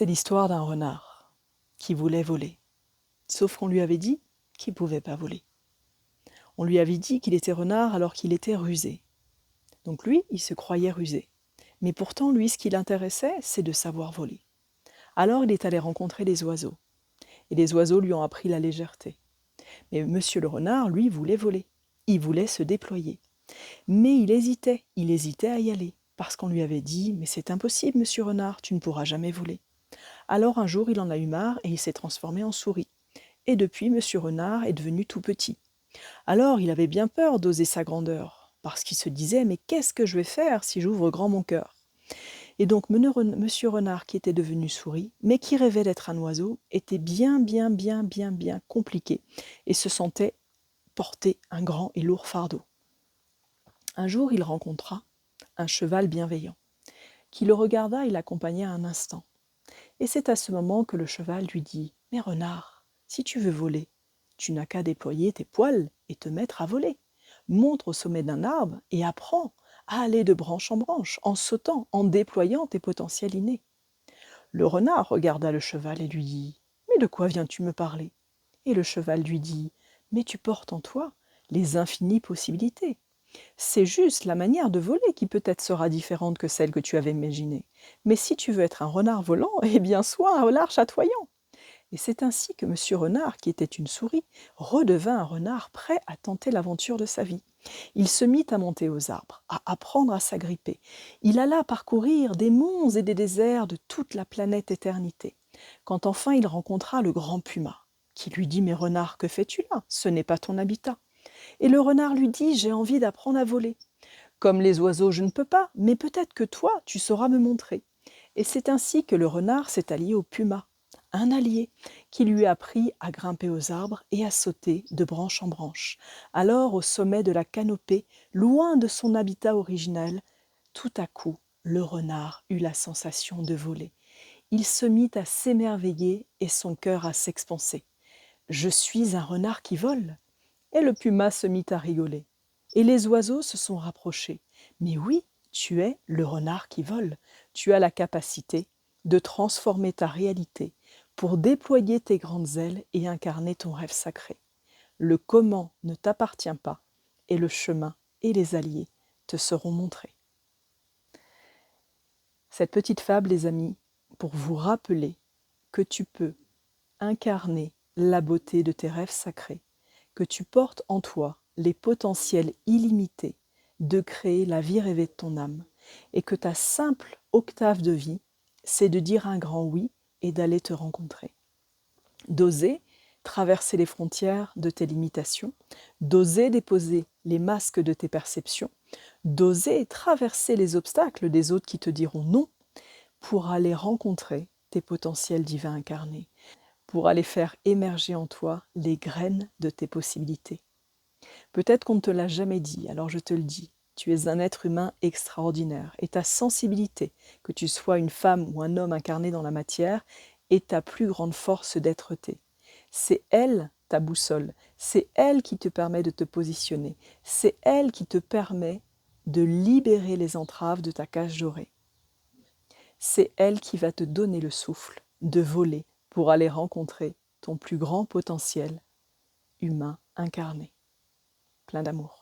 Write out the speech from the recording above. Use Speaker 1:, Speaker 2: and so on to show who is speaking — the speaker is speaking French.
Speaker 1: C'est l'histoire d'un renard qui voulait voler, sauf qu'on lui avait dit qu'il ne pouvait pas voler. On lui avait dit qu'il était renard alors qu'il était rusé. Donc lui, il se croyait rusé. Mais pourtant, lui, ce qui l'intéressait, c'est de savoir voler. Alors il est allé rencontrer les oiseaux. Et les oiseaux lui ont appris la légèreté. Mais monsieur le renard, lui, voulait voler. Il voulait se déployer. Mais il hésitait à y aller. Parce qu'on lui avait dit « Mais c'est impossible, monsieur renard, tu ne pourras jamais voler ». Alors un jour, il en a eu marre et il s'est transformé en souris. Et depuis, monsieur renard est devenu tout petit. Alors il avait bien peur d'oser sa grandeur, parce qu'il se disait « Mais qu'est-ce que je vais faire si j'ouvre grand mon cœur ?» Et donc monsieur renard, qui était devenu souris, mais qui rêvait d'être un oiseau, était bien compliqué et se sentait porter un grand et lourd fardeau. Un jour, il rencontra un cheval bienveillant, qui le regarda et l'accompagna un instant. Et c'est à ce moment que le cheval lui dit « Mais renard, si tu veux voler, tu n'as qu'à déployer tes poils et te mettre à voler. Monte au sommet d'un arbre et apprends à aller de branche en branche, en sautant, en déployant tes potentiels innés. » Le renard regarda le cheval et lui dit « Mais de quoi viens-tu me parler ?» Et le cheval lui dit « Mais tu portes en toi les infinies possibilités. C'est juste la manière de voler qui peut-être sera différente que celle que tu avais imaginée. Mais si tu veux être un renard volant, eh bien sois un renard chatoyant. » Et c'est ainsi que monsieur renard, qui était une souris, redevint un renard prêt à tenter l'aventure de sa vie. Il se mit à monter aux arbres, à apprendre à s'agripper. Il alla parcourir des monts et des déserts de toute la planète éternité. Quand enfin il rencontra le grand puma, qui lui dit « Mais renard, que fais-tu là? Ce n'est pas ton habitat. » Et le renard lui dit « J'ai envie d'apprendre à voler. Comme les oiseaux, je ne peux pas, mais peut-être que toi, tu sauras me montrer. » Et c'est ainsi que le renard s'est allié au puma, un allié qui lui a appris à grimper aux arbres et à sauter de branche en branche. Alors, au sommet de la canopée, loin de son habitat originel, tout à coup, le renard eut la sensation de voler. Il se mit à s'émerveiller et son cœur à s'expanser. « Je suis un renard qui vole !» Et le puma se mit à rigoler. Et les oiseaux se sont rapprochés. « Mais oui, tu es le renard qui vole. Tu as la capacité de transformer ta réalité pour déployer tes grandes ailes et incarner ton rêve sacré. Le comment ne t'appartient pas et le chemin et les alliés te seront montrés. » Cette petite fable, les amis, pour vous rappeler que tu peux incarner la beauté de tes rêves sacrés, que tu portes en toi les potentiels illimités de créer la vie rêvée de ton âme et que ta simple octave de vie, c'est de dire un grand oui et d'aller te rencontrer. D'oser traverser les frontières de tes limitations, d'oser déposer les masques de tes perceptions, d'oser traverser les obstacles des autres qui te diront non pour aller rencontrer tes potentiels divins incarnés, pour aller faire émerger en toi les graines de tes possibilités. Peut-être qu'on ne te l'a jamais dit, alors je te le dis. Tu es un être humain extraordinaire et ta sensibilité, que tu sois une femme ou un homme incarné dans la matière, est ta plus grande force d'être-té. C'est elle ta boussole, c'est elle qui te permet de te positionner, c'est elle qui te permet de libérer les entraves de ta cage dorée. C'est elle qui va te donner le souffle de voler pour aller rencontrer ton plus grand potentiel humain incarné. Plein d'amour.